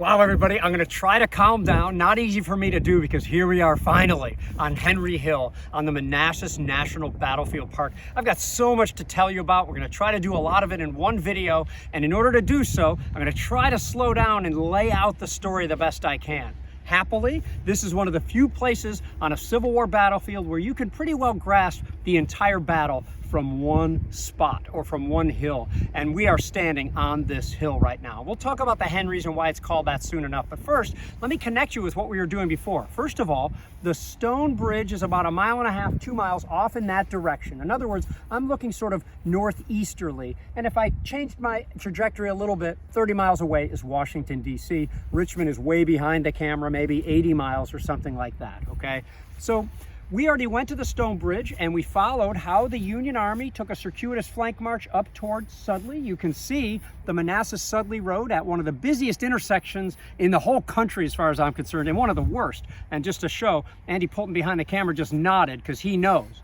Wow, everybody, I'm gonna try to calm down. Not easy for me to do because here we are finally on Henry Hill on the Manassas National Battlefield Park. I've got so much to tell you about. We're gonna try to do a lot of it in one video. And in order to do so, I'm gonna try to slow down and lay out the story the best I can. Happily, this is one of the few places on a Civil War battlefield where you can pretty well grasp the entire battle from one spot or from one hill. And we are standing on this hill right now. We'll talk about the Henrys and why it's called that soon enough. But first, let me connect you with what we were doing before. First of all, the stone bridge is about 1.5 miles, 2 miles off in that direction. In other words, I'm looking sort of northeasterly. And if I changed my trajectory a little bit, 30 miles away is Washington, D.C. Richmond is way behind the camera, maybe 80 miles or something like that, okay? So we already went to the stone bridge and we followed how the Union Army took a circuitous flank march up towards Sudley. You can see the Manassas-Sudley Road at one of the busiest intersections in the whole country as far as I'm concerned, and one of the worst. And just to show, Andy Poulton behind the camera just nodded because he knows.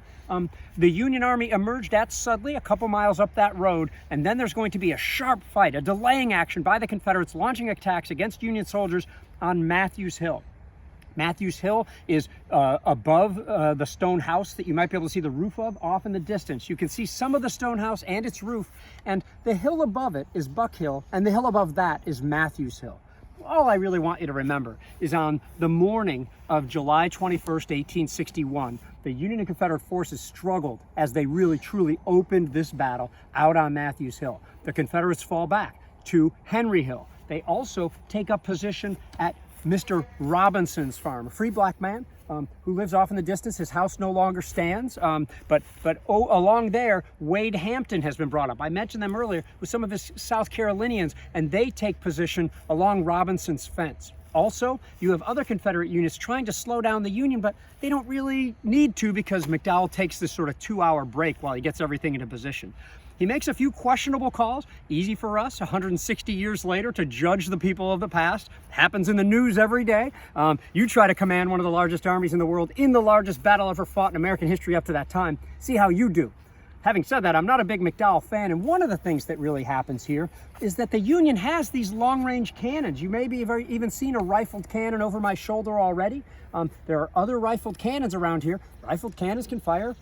The Union Army emerged at Sudley a couple miles up that road, and then there's going to be a sharp fight, a delaying action by the Confederates launching attacks against Union soldiers on Matthews Hill. Matthews Hill is above the stone house that you might be able to see the roof of off in the distance. You can see some of the stone house and its roof, and the hill above it is Buck Hill, and the hill above that is Matthews Hill. All I really want you to remember is on the morning of July 21st, 1861, the Union and Confederate forces struggled as they really truly opened this battle out on Matthews Hill. The Confederates fall back to Henry Hill. They also take up position at Mr. Robinson's farm, a free black man who lives off in the distance. His house no longer stands, but along there, Wade Hampton has been brought up. I mentioned them earlier with some of his South Carolinians, and they take position along Robinson's fence. Also, you have other Confederate units trying to slow down the Union, but they don't really need to because McDowell takes this sort of 2-hour break while he gets everything into position. He makes a few questionable calls. Easy for us 160 years later to judge the people of the past. Happens in the news every day. You try to command one of the largest armies in the world in the largest battle ever fought in American history up to that time. See how you do. Having said that, I'm not a big McDowell fan, and one of the things that really happens here is that the Union has these long-range cannons. You may be even seen a rifled cannon over my shoulder already. There are other rifled cannons around here. Rifled cannons can fire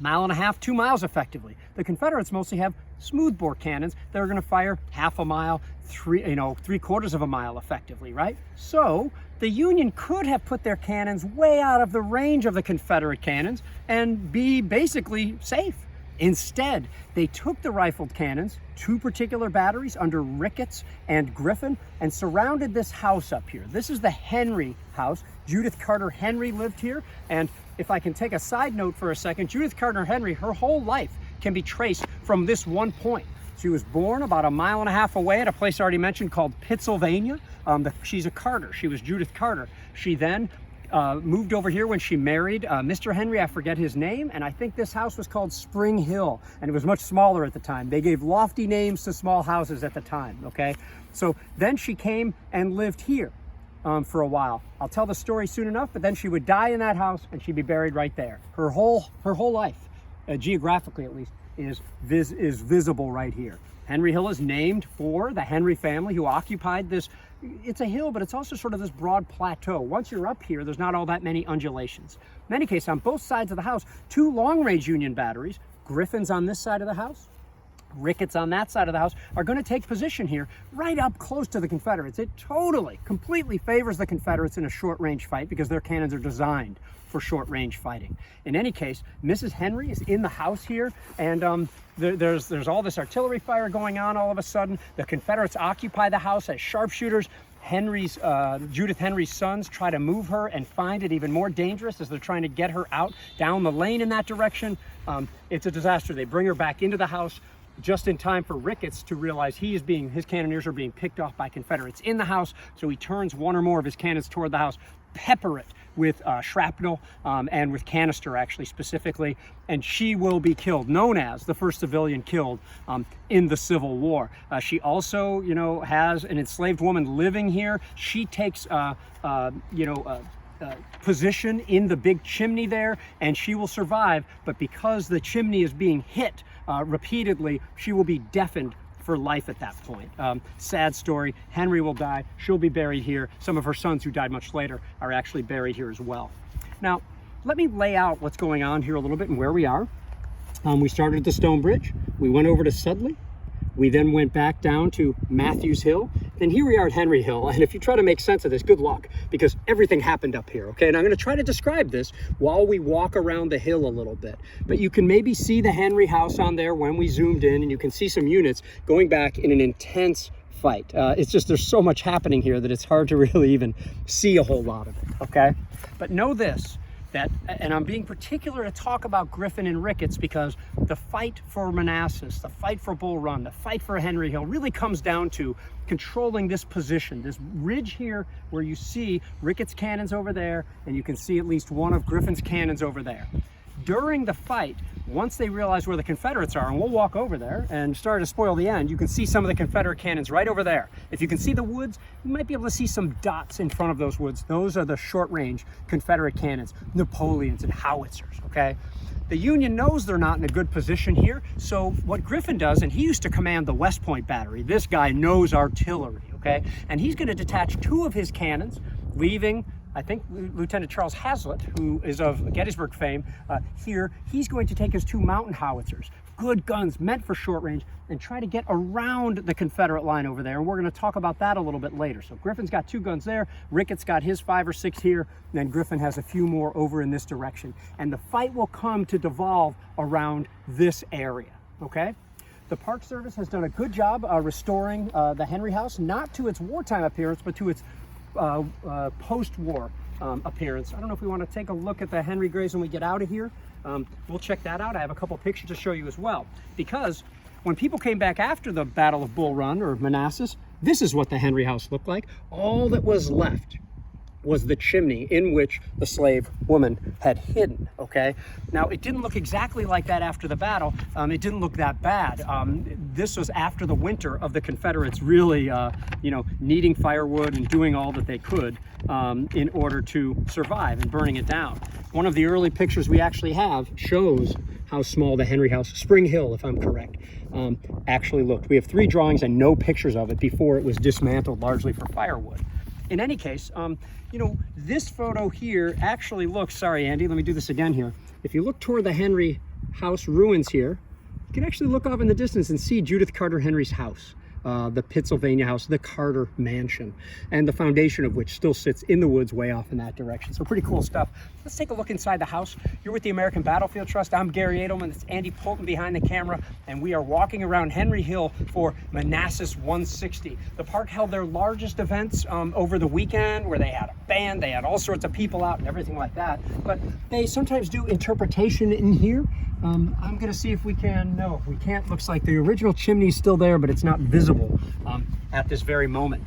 1.5 miles, 2 miles effectively. The Confederates mostly have smoothbore cannons that are going to fire 1/2 mile, 3/4 of a mile effectively, right? So the Union could have put their cannons way out of the range of the Confederate cannons and be basically safe. Instead, they took the rifled cannons, 2 particular batteries under Ricketts and Griffin, and surrounded this house up here. This is the Henry house. Judith Carter Henry lived here, and if I can take a side note for a second, Judith Carter Henry, her whole life can be traced from this one point. She was born about 1.5 miles away at a place I already mentioned called Pittsylvania. She's a Carter. She was Judith Carter. She then moved over here when she married Mr. Henry. I forget his name, and I think this house was called Spring Hill, and it was much smaller at the time. They gave lofty names to small houses at the time, okay? So then she came and lived here for a while. I'll tell the story soon enough, but then she would die in that house and she'd be buried right there. Her whole life, geographically at least, is visible right here. Henry Hill is named for the Henry family who occupied this. It's a hill, but it's also sort of this broad plateau. Once you're up here, there's not all that many undulations. In any case, on both sides of the house, 2 long-range Union batteries, Griffin's on this side of the house, Ricketts on that side of the house, are going to take position here right up close to the Confederates. It completely favors the Confederates in a short-range fight because their cannons are designed for short-range fighting. In any case, Mrs. Henry is in the house here, and there's all this artillery fire going on all of a sudden. The Confederates occupy the house as sharpshooters. Judith Henry's sons try to move her and find it even more dangerous as they're trying to get her out down the lane in that direction. It's a disaster. They bring her back into the house just in time for Ricketts to realize his cannoneers are being picked off by Confederates in the house. So he turns 1 or more of his cannons toward the house, pepper it with shrapnel and with canister actually specifically, and she will be killed, known as the first civilian killed in the Civil War. She also, has an enslaved woman living here. She takes, position in the big chimney there, and she will survive, but because the chimney is being hit repeatedly, she will be deafened for life at that point. Sad story. Henry will die. She'll be buried here. Some of her sons, who died much later, are actually buried here as well. Now, let me lay out what's going on here a little bit and where we are. We started at the Stone Bridge. We went over to Sudley. We then went back down to Matthews Hill. Then here we are at Henry Hill. And if you try to make sense of this, good luck, because everything happened up here, okay? And I'm gonna try to describe this while we walk around the hill a little bit. But you can maybe see the Henry house on there when we zoomed in, and you can see some units going back in an intense fight. It's just, there's so much happening here that it's hard to really even see a whole lot of it, okay? But know this, that, and I'm being particular to talk about Griffin and Ricketts, because the fight for Manassas, the fight for Bull Run, the fight for Henry Hill really comes down to controlling this position, this ridge here where you see Ricketts' cannons over there, and you can see at least one of Griffin's cannons over there. During the fight, once they realize where the Confederates are, and we'll walk over there and start to spoil the end, you can see some of the Confederate cannons right over there. If you can see the woods, you might be able to see some dots in front of those woods. Those are the short-range Confederate cannons, Napoleons and howitzers, okay? The Union knows they're not in a good position here, so what Griffin does, and he used to command the West Point Battery, this guy knows artillery, okay? And he's gonna detach 2 of his cannons, leaving, I think, Lieutenant Charles Hazlitt, who is of Gettysburg fame, here. He's going to take his 2 mountain howitzers, good guns meant for short range, and try to get around the Confederate line over there. And we're going to talk about that a little bit later. So Griffin's got 2 guns there, Ricketts got his 5 or 6 here, and then Griffin has a few more over in this direction. And the fight will come to devolve around this area, okay? The Park Service has done a good job restoring the Henry House, not to its wartime appearance, but to its post-war appearance. I don't know if we want to take a look at the Henry graves when we get out of here. We'll check that out. I have a couple pictures to show you as well, because when people came back after the Battle of Bull Run or Manassas, this is what the Henry house looked like. All that was left was the chimney in which the slave woman had hidden, okay? Now, it didn't look exactly like that after the battle. It didn't look that bad. This was after the winter of the Confederates really, needing firewood and doing all that they could in order to survive and burning it down. One of the early pictures we actually have shows how small the Henry house, Spring Hill, if I'm correct, actually looked. We have 3 drawings and no pictures of it before it was dismantled largely for firewood. In any case, this photo here actually looks, sorry, Andy, let me do this again here. If you look toward the Henry house ruins here, you can actually look off in the distance and see Judith Carter Henry's house, the Pittsylvania house, the Carter Mansion, and the foundation of which still sits in the woods way off in that direction. So pretty cool stuff. Let's take a look inside the house. You're with the American Battlefield Trust. I'm Garry Adelman. It's Andy Poulton behind the camera, and we are walking around Henry Hill for Manassas 160. The park held their largest events over the weekend, where they had a band, they had all sorts of people out and everything like that. But they sometimes do interpretation in here. I'm gonna see if we can, no, we can't. Looks like the original chimney is still there, but it's not visible at this very moment.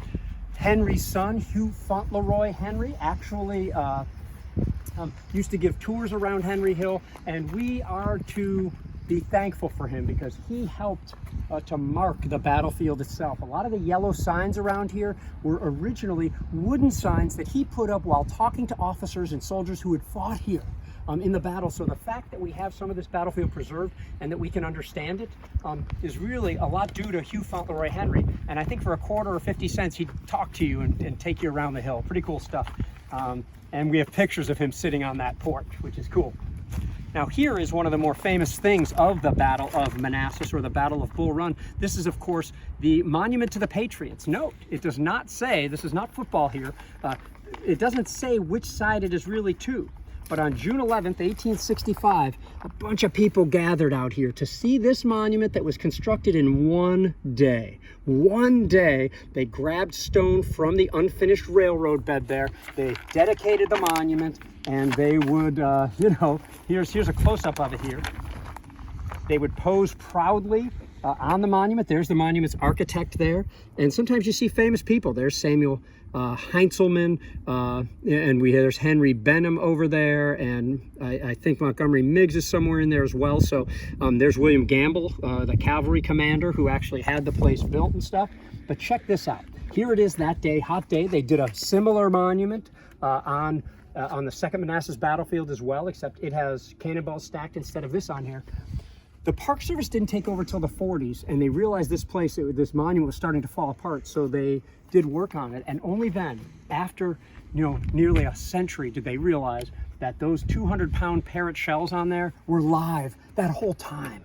Henry's son, Hugh Fauntleroy Henry, actually used to give tours around Henry Hill, and we are to be thankful for him because he helped to mark the battlefield itself. A lot of the yellow signs around here were originally wooden signs that he put up while talking to officers and soldiers who had fought here in the battle. So the fact that we have some of this battlefield preserved and that we can understand it is really a lot due to Hugh Fauntleroy Henry. And I think for a quarter or 50 cents, he'd talk to you and take you around the hill. Pretty cool stuff. And we have pictures of him sitting on that porch, which is cool. Now here is one of the more famous things of the Battle of Manassas, or the Battle of Bull Run. This is, of course, the monument to the Patriots. Note, it does not say, this is not football here, it doesn't say which side it is really to. But on June 11th, 1865, a bunch of people gathered out here to see this monument that was constructed in one day. One day, they grabbed stone from the unfinished railroad bed there. They dedicated the monument, and they would, here's a close-up of it here. They would pose proudly on the monument. There's the monument's architect there. And sometimes you see famous people. There's Samuel Heintzelman, and there's Henry Benham over there, and I think Montgomery Meigs is somewhere in there as well. So there's William Gamble, the cavalry commander who actually had the place built and stuff. But check this out. Here it is that day, hot day. They did a similar monument on the Second Manassas Battlefield as well, except it has cannonballs stacked instead of this on here. The Park Service didn't take over till the 40s, and they realized this place, this monument was starting to fall apart, so they did work on it. And only then, after nearly a century, did they realize that those 200-pound parrot shells on there were live that whole time.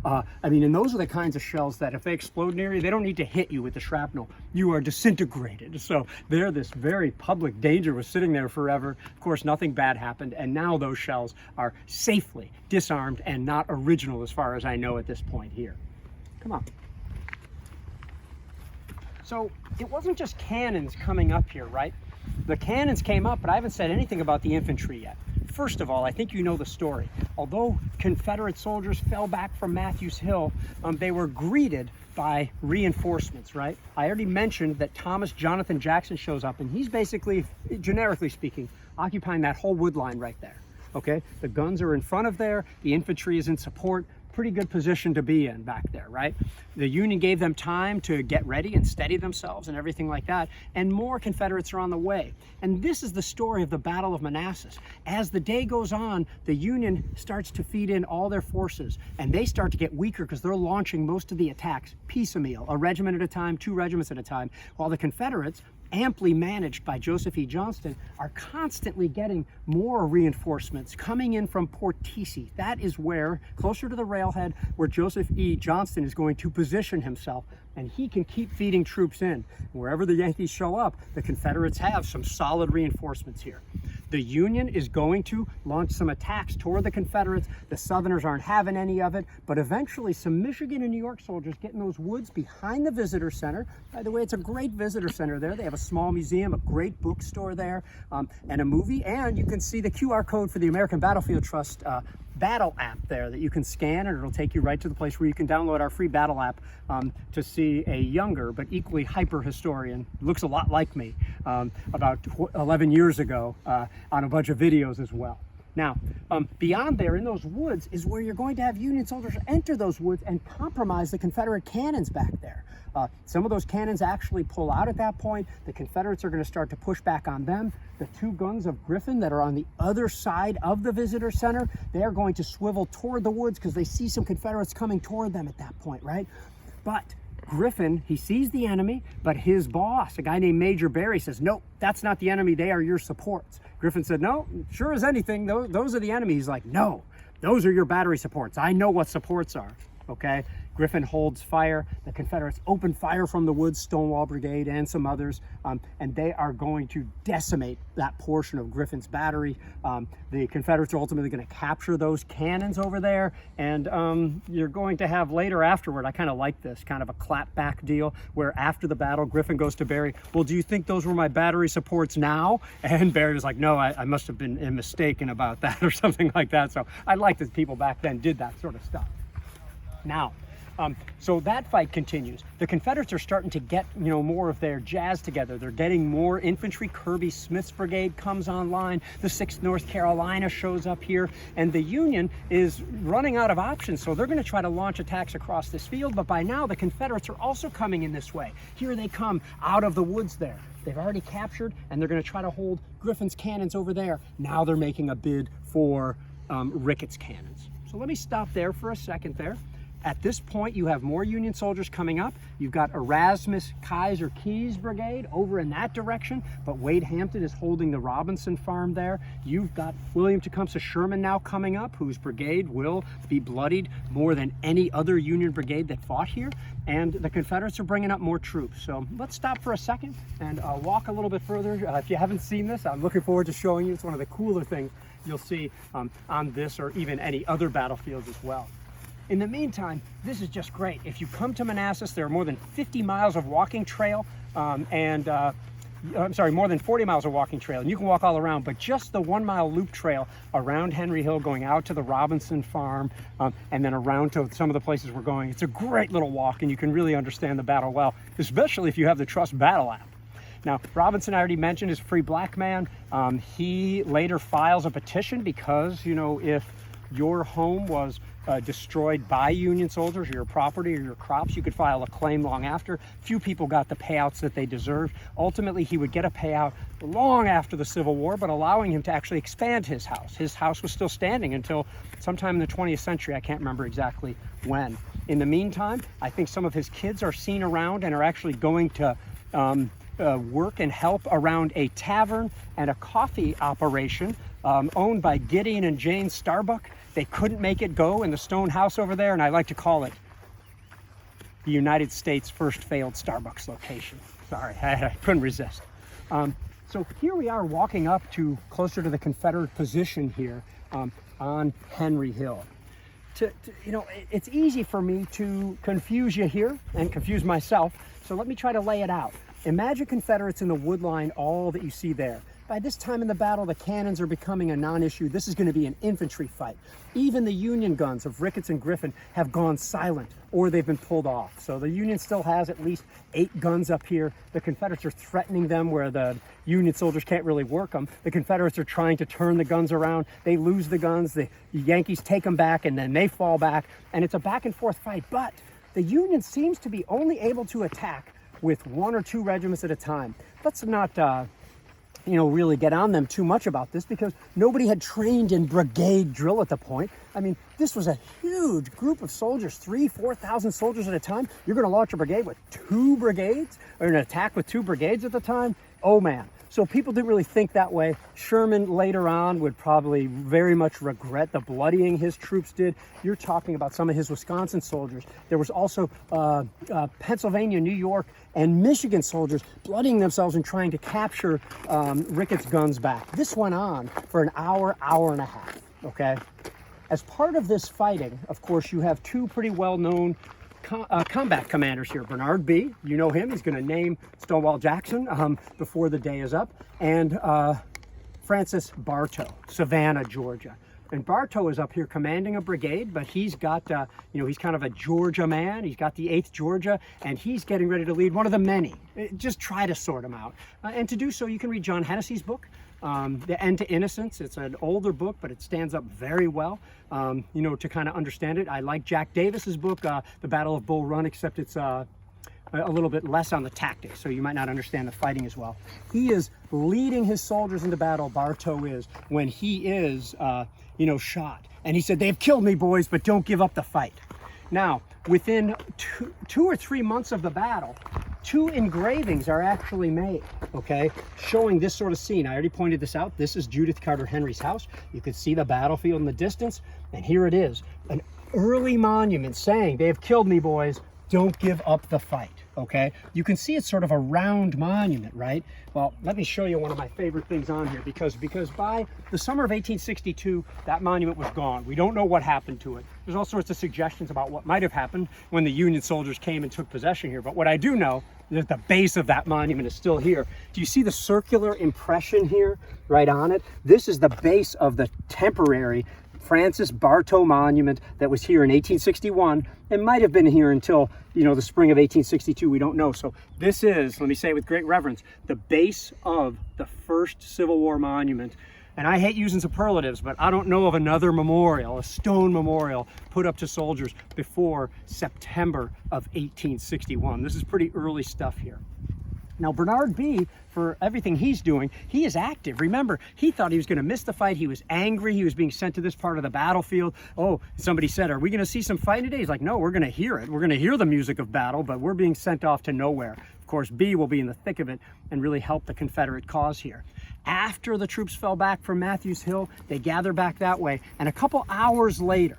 I mean, and those are the kinds of shells that if they explode near you, they don't need to hit you with the shrapnel. You are disintegrated. So they're this very public danger was sitting there forever. Of course, nothing bad happened. And now those shells are safely disarmed and not original as far as I know at this point here. Come on. So it wasn't just cannons coming up here, right? The cannons came up, but I haven't said anything about the infantry yet. First of all, I think you know the story. Although Confederate soldiers fell back from Matthews Hill, they were greeted by reinforcements, right? I already mentioned that Thomas Jonathan Jackson shows up, and he's basically, generically speaking, occupying that whole wood line right there, okay? The guns are in front of there, the infantry is in support. Pretty good position to be in back there, right? The Union gave them time to get ready and steady themselves and everything like that, and more Confederates are on the way. And this is the story of the Battle of Manassas. As the day goes on, the Union starts to feed in all their forces, and they start to get weaker because they're launching most of the attacks piecemeal, a regiment at a time, 2 regiments at a time, while the Confederates, amply managed by Joseph E. Johnston, are constantly getting more reinforcements coming in from Port Tesi. That is where, closer to the railhead, where Joseph E. Johnston is going to position himself, and he can keep feeding troops in. Wherever the Yankees show up, the Confederates have some solid reinforcements here. The Union is going to launch some attacks toward the Confederates. The Southerners aren't having any of it, but eventually some Michigan and New York soldiers get in those woods behind the visitor center. By the way, it's a great visitor center there. They have a small museum, a great bookstore there, and a movie, and you can see the QR code for the American Battlefield Trust battle app there that you can scan, and it'll take you right to the place where you can download our free battle app to see a younger but equally hyper historian, looks a lot like me, about 11 years ago on a bunch of videos as well. Now, beyond there in those woods is where you're going to have Union soldiers enter those woods and compromise the Confederate cannons back there. Some of those cannons actually pull out at that point. The Confederates are going to start to push back on them. The 2 guns of Griffin that are on the other side of the visitor center, they are going to swivel toward the woods because they see some Confederates coming toward them at that point, right? But Griffin, he sees the enemy, but his boss, a guy named Major Barry, says, nope, that's not the enemy, they are your supports. Griffin said, no, sure as anything, those are the enemy. He's like, no, those are your battery supports. I know what supports are, okay? Griffin holds fire. The Confederates open fire from the woods, Stonewall Brigade and some others, and they are going to decimate that portion of Griffin's battery. The Confederates are ultimately going to capture those cannons over there, and you're going to have later afterward, I kind of like this, kind of a clapback deal, where after the battle, Griffin goes to Barry, well, do you think those were my battery supports now? And Barry was like, no, I must have been mistaken about that or something like that. So I like that people back then did that sort of stuff. Now, so that fight continues. The Confederates are starting to get, more of their jazz together. They're getting more infantry. Kirby Smith's brigade comes online. The 6th North Carolina shows up here, and the Union is running out of options. So they're going to try to launch attacks across this field. But by now, the Confederates are also coming in this way. Here they come out of the woods there. They've already captured, and they're going to try to hold Griffin's cannons over there. Now they're making a bid for Ricketts cannons. So let me stop there for a second there. At this point, you have more Union soldiers coming up. You've got Erasmus Kaiser Keyes Brigade over in that direction, but Wade Hampton is holding the Robinson farm there. You've got William Tecumseh Sherman now coming up, whose brigade will be bloodied more than any other Union brigade that fought here. And the Confederates are bringing up more troops. So let's stop for a second and walk a little bit further. If you haven't seen this, I'm looking forward to showing you. It's one of the cooler things you'll see on this or even any other battlefields as well. In the meantime, this is just great. If you come to Manassas, there are more than 50 miles of walking trail more than 40 miles of walking trail, and you can walk all around, but just the 1 mile loop trail around Henry Hill going out to the Robinson farm and then around to some of the places we're going. It's a great little walk, and you can really understand the battle well, especially if you have the Trust Battle app. Now, Robinson, I already mentioned, is a free black man. He later files a petition because, if your home was destroyed by Union soldiers, your property or your crops, you could file a claim long after. Few people got the payouts that they deserved. Ultimately, he would get a payout long after the Civil War, but allowing him to actually expand his house. His house was still standing until sometime in the 20th century. I can't remember exactly when. In the meantime, I think some of his kids are seen around and are actually going to work and help around a tavern and a coffee operation owned by Gideon and Jane Starbuck. They couldn't make it go in the stone house over there, and I like to call it the United States' first failed Starbucks location. Sorry, I couldn't resist. So here we are walking up to closer to the Confederate position here on Henry Hill. You know, it's easy for me to confuse you here and confuse myself, so let me try to lay it out. Imagine Confederates in the wood line, all that you see there. By this time in the battle, the cannons are becoming a non-issue. This is going to be an infantry fight. Even the Union guns of Ricketts and Griffin have gone silent, or they've been pulled off. So the Union still has at least 8 guns up here. The Confederates are threatening them where the Union soldiers can't really work them. The Confederates are trying to turn the guns around. They lose the guns. The Yankees take them back, and then they fall back. And it's a back and forth fight. But the Union seems to be only able to attack with 1 or 2 regiments at a time. Let's not really get on them too much about this, because nobody had trained in brigade drill at the point. I mean, this was a huge group of soldiers, 3,000-4,000 soldiers at a time. You're going to launch a brigade with 2 brigades, or an attack with 2 brigades at the time? Oh man. So people didn't really think that way. Sherman later on would probably very much regret the bloodying his troops did. You're talking about some of his Wisconsin soldiers. There was also Pennsylvania, New York, and Michigan soldiers bloodying themselves and trying to capture Ricketts' guns back. This went on for an hour, hour and a half, okay? As part of this fighting, of course, you have 2 pretty well-known combat commanders here. Bernard B., you know him, he's going to name Stonewall Jackson before the day is up, and Francis Bartow, Savannah, Georgia. And Bartow is up here commanding a brigade, but he's got, he's kind of a Georgia man. He's got the 8th Georgia, and he's getting ready to lead one of the many. Just try to sort them out. And to do so, you can read John Hennessy's book, The End to Innocence. It's an older book, but it stands up very well, to kind of understand it. I like Jack Davis's book, The Battle of Bull Run, except it's a little bit less on the tactics, so you might not understand the fighting as well. He is leading his soldiers into battle, Bartow is, when he is, shot. And he said, "They've killed me, boys, but don't give up the fight." Now, within 2 or 3 months of the battle, 2 engravings are actually made, okay, showing this sort of scene. I already pointed this out. This is Judith Carter Henry's house. You can see the battlefield in the distance, and here it is, an early monument saying, "They have killed me, boys, don't give up the fight," okay? You can see it's sort of a round monument, right? Well, let me show you one of my favorite things on here, because by the summer of 1862, that monument was gone. We don't know what happened to it. There's all sorts of suggestions about what might have happened when the Union soldiers came and took possession here. But what I do know is that the base of that monument is still here. Do you see the circular impression here right on it? This is the base of the temporary Francis Bartow monument that was here in 1861 and might have been here until, the spring of 1862. We don't know. So this is, let me say it with great reverence, the base of the first Civil War monument. And I hate using superlatives, but I don't know of another memorial, a stone memorial, put up to soldiers before September of 1861. This is pretty early stuff here. Now, Bernard B., for everything he's doing, he is active. Remember, he thought he was going to miss the fight. He was angry. He was being sent to this part of the battlefield. Oh, somebody said, "Are we going to see some fighting today?" He's like, "No, we're going to hear it. We're going to hear the music of battle, but we're being sent off to nowhere." Of course, B will be in the thick of it and really help the Confederate cause here. After the troops fell back from Matthews Hill, they gather back that way, and a couple hours later,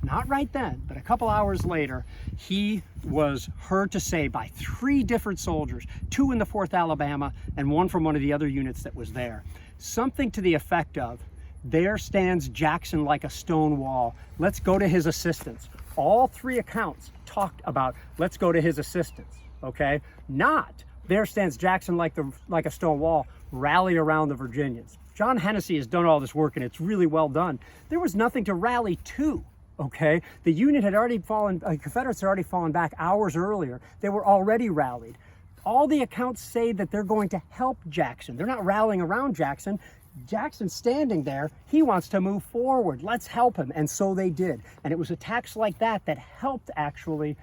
not right then, but a couple hours later, he was heard to say by 3 different soldiers, 2 in the 4th Alabama and 1 from one of the other units that was there, something to the effect of, "There stands Jackson like a stone wall. Let's go to his assistance." All 3 accounts talked about, let's go to his assistance, okay? Not, "There stands Jackson like a stone wall, rally around the Virginians." John Hennessy has done all this work, and it's really well done. There was nothing to rally to, okay? The Union had already fallen, Confederates had already fallen back hours earlier. They were already rallied. All the accounts say that they're going to help Jackson. They're not rallying around Jackson. Jackson's standing there. He wants to move forward. Let's help him. And so they did. And it was attacks like that that helped actually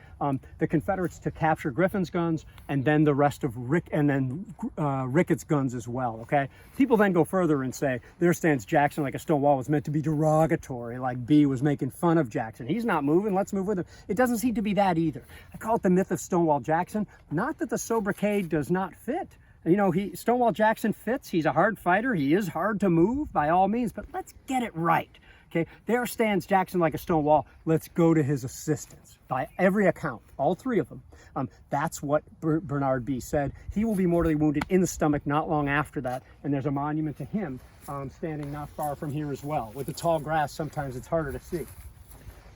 the Confederates to capture Griffin's guns and then the rest of Ricketts' guns as well. Okay. People then go further and say, there stands Jackson like a stone wall was meant to be derogatory, like B was making fun of Jackson. He's not moving. Let's move with him. It doesn't seem to be that either. I call it the myth of Stonewall Jackson. Not that the sobriquet does not fit. You know, Stonewall Jackson fits. He's a hard fighter. He is hard to move by all means, but let's get it right. Okay, there stands Jackson like a stone wall. Let's go to his assistance. By every account, all three of them, that's what Bernard B. said. He will be mortally wounded in the stomach not long after that, and there's a monument to him standing not far from here as well. With the tall grass, sometimes it's harder to see.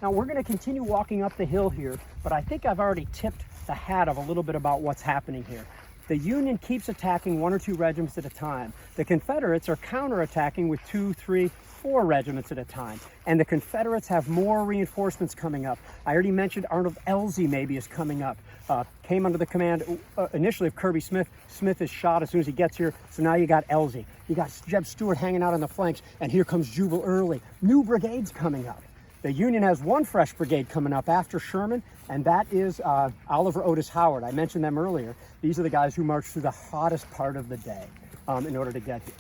Now, we're going to continue walking up the hill here, but I think I've already tipped the hat of a little bit about what's happening here. The Union keeps attacking 1 or 2 regiments at a time. The Confederates are counterattacking with 2, 3, 4 regiments at a time. And the Confederates have more reinforcements coming up. I already mentioned Arnold Elzey maybe is coming up. Came under the command initially of Kirby Smith. Smith is shot as soon as he gets here. So now you got Elzey. You got Jeb Stuart hanging out on the flanks. And here comes Jubal Early. New brigades coming up. The Union has one fresh brigade coming up after Sherman, and that is Oliver Otis Howard. I mentioned them earlier. These are the guys who march through the hottest part of the day in order to get here.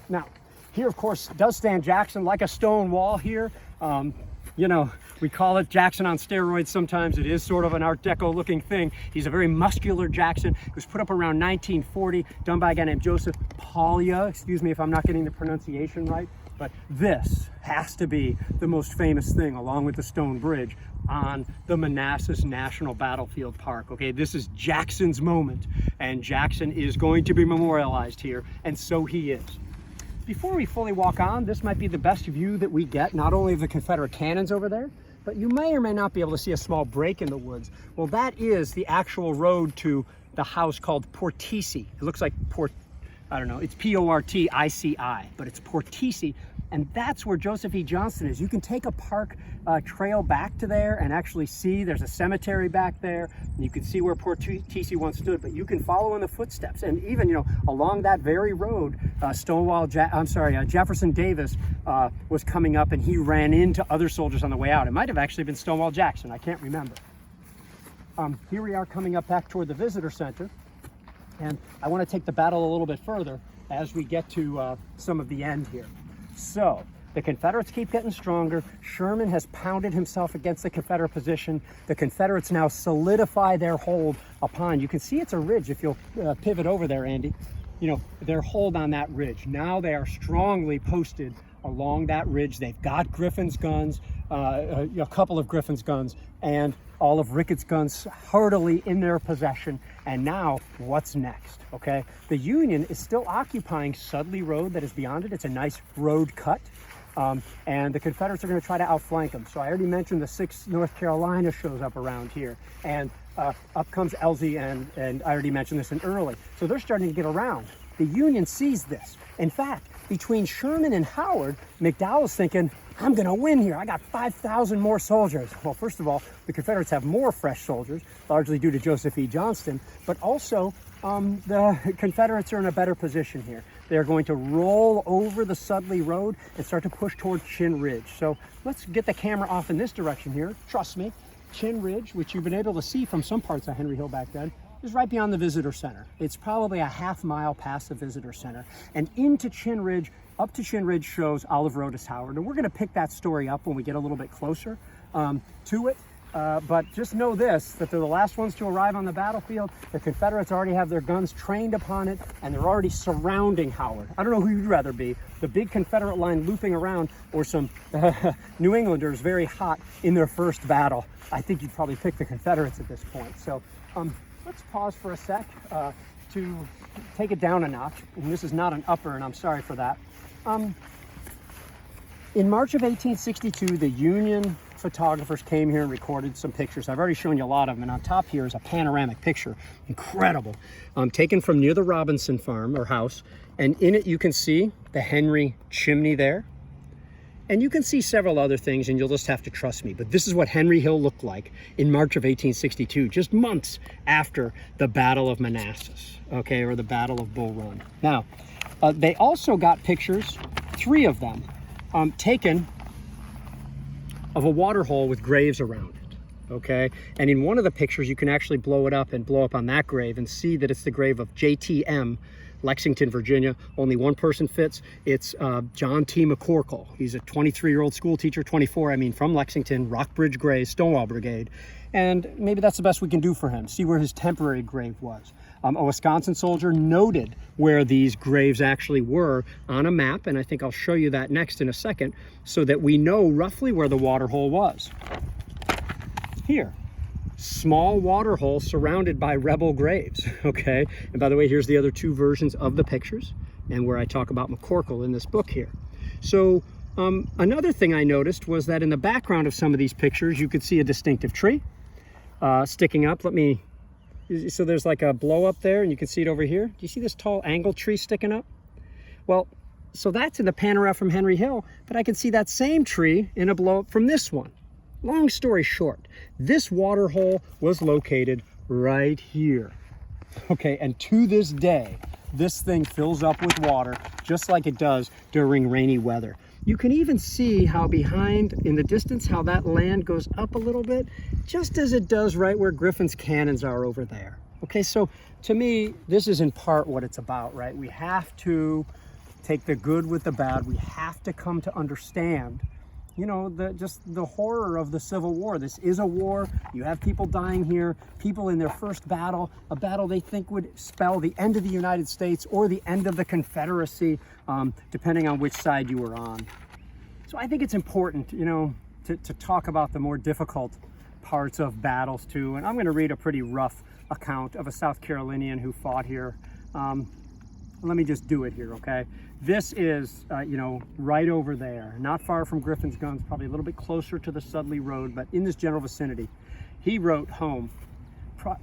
Now, here, of course, does stand Jackson like a stone wall here. You know, we call it Jackson on steroids sometimes. It is sort of an Art Deco looking thing. He's a very muscular Jackson. It was put up around 1940, done by a guy named Joseph Paglia. Excuse me if I'm not getting the pronunciation right. But this has to be the most famous thing, along with the stone bridge, on the Manassas National Battlefield Park. Okay, this is Jackson's moment, and Jackson is going to be memorialized here, and so he is. Before we fully walk on, this might be the best view that we get, not only of the Confederate cannons over there, but you may or may not be able to see a small break in the woods. Well, that is the actual road to the house called Portici. It looks like I don't know, it's P-O-R-T-I-C-I, but it's Portici, and that's where Joseph E. Johnston is. You can take a park trail back to there and actually see there's a cemetery back there. And you can see where Portici once stood, but you can follow in the footsteps. And even, you know, along that very road, Jefferson Davis was coming up, and he ran into other soldiers on the way out. It might have actually been Stonewall Jackson, I can't remember. Here we are coming up back toward the visitor center. And I want to take the battle a little bit further as we get to some of the end here. So the Confederates keep getting stronger. Sherman has pounded himself against the Confederate position. The Confederates now solidify their hold upon, you can see it's a ridge if you'll pivot over there, Andy. You know, their hold on that ridge. Now they are strongly posted along that ridge. They've got Griffin's guns, a couple of Griffin's guns, and all of Ricketts' guns heartily in their possession. And now, what's next, okay? The Union is still occupying Sudley Road that is beyond it. It's a nice road cut. And the Confederates are going to try to outflank them. So I already mentioned the 6th North Carolina shows up around here. And up comes Elzey, and I already mentioned this in Early. So they're starting to get around. The Union sees this. In fact, between Sherman and Howard, McDowell's thinking, I'm going to win here. I got 5,000 more soldiers. Well, first of all, the Confederates have more fresh soldiers, largely due to Joseph E. Johnston, but also the Confederates are in a better position here. They're going to roll over the Sudley Road and start to push toward Chin Ridge. So let's get the camera off in this direction here. Trust me, Chin Ridge, which you've been able to see from some parts of Henry Hill back then, is right beyond the visitor center. It's probably a half mile past the visitor center. And into Chin Ridge, up to Chin Ridge shows Oliver Otis Howard. And we're going to pick that story up when we get a little bit closer to it. But just know this, that they're the last ones to arrive on the battlefield. The Confederates already have their guns trained upon it, and they're already surrounding Howard. I don't know who you'd rather be, the big Confederate line looping around or some New Englanders very hot in their first battle. I think you'd probably pick the Confederates at this point. So let's pause for a sec to take it down a notch. And this is not an upper, and I'm sorry for that. In March of 1862, the Union photographers came here and recorded some pictures. I've already shown you a lot of them, and on top here is a panoramic picture. Incredible. Taken from near the Robinson farm or house, and in it you can see the Henry chimney there. And you can see several other things, and you'll just have to trust me. But this is what Henry Hill looked like in March of 1862, just months after the Battle of Manassas, okay, or the Battle of Bull Run. Now, They also got pictures, 3 of them, taken of a water hole with graves around it, okay? And in one of the pictures, you can actually blow it up and blow up on that grave and see that it's the grave of JTM, Lexington, Virginia. Only one person fits. It's John T. McCorkle. He's a 23-year-old school teacher, 24, I mean, from Lexington, Rockbridge Grays, Stonewall Brigade. And maybe that's the best we can do for him, see where his temporary grave was. A Wisconsin soldier noted where these graves actually were on a map, and I think I'll show you that next in a second, so that we know roughly where the water hole was. Here. Small water hole surrounded by rebel graves, okay? And by the way, here's the other 2 versions of the pictures and where I talk about McCorkle in this book here. So another thing I noticed was that in the background of some of these pictures, you could see a distinctive tree sticking up. So there's like a blow up there, and you can see it over here. Do you see this tall angle tree sticking up? Well, so that's in the panorama from Henry Hill, but I can see that same tree in a blow up from this one. Long story short, this water hole was located right here. Okay, and to this day, this thing fills up with water just like it does during rainy weather. You can even see how behind in the distance, how that land goes up a little bit, just as it does right where Griffin's cannons are over there. Okay, so to me, this is in part what it's about, right? We have to take the good with the bad. We have to come to understand, you know, just the horror of the Civil War. This is a war. You have people dying here, people in their first battle, a battle they think would spell the end of the United States or the end of the Confederacy, depending on which side you were on. So I think it's important, you know, to talk about the more difficult parts of battles too. And I'm going to read a pretty rough account of a South Carolinian who fought here. Let me just do it here, okay? This is, you know, right over there, not far from Griffin's guns, probably a little bit closer to the Sudley Road, but in this general vicinity. He wrote home,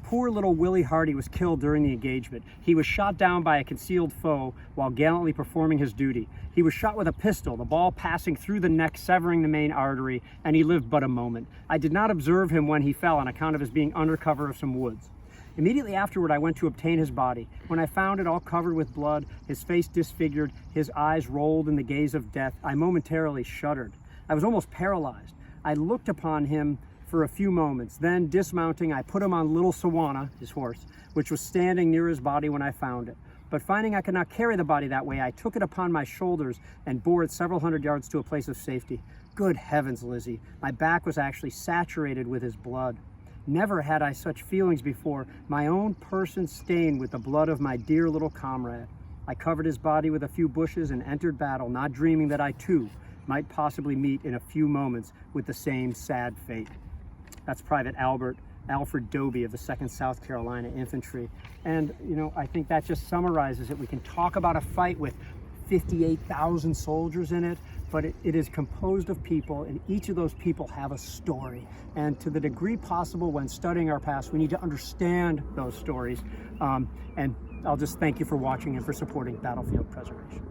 "Poor little Willie Hardy was killed during the engagement. He was shot down by a concealed foe while gallantly performing his duty. He was shot with a pistol, the ball passing through the neck, severing the main artery, and he lived but a moment. I did not observe him when he fell on account of his being under cover of some woods. Immediately afterward, I went to obtain his body. When I found it all covered with blood, his face disfigured, his eyes rolled in the gaze of death, I momentarily shuddered. I was almost paralyzed. I looked upon him for a few moments. Then, dismounting, I put him on Little Sawana, his horse, which was standing near his body when I found it. But finding I could not carry the body that way, I took it upon my shoulders and bore it several hundred yards to a place of safety. Good heavens, Lizzie, my back was actually saturated with his blood. Never had I such feelings before, my own person stained with the blood of my dear little comrade. I covered his body with a few bushes and entered battle, not dreaming that I too might possibly meet in a few moments with the same sad fate." That's Private Alfred Doby of the 2nd South Carolina Infantry. And, you know, I think that just summarizes it. We can talk about a fight with 58,000 soldiers in it, but it is composed of people, and each of those people have a story. And to the degree possible when studying our past, we need to understand those stories. And I'll just thank you for watching and for supporting Battlefield Preservation.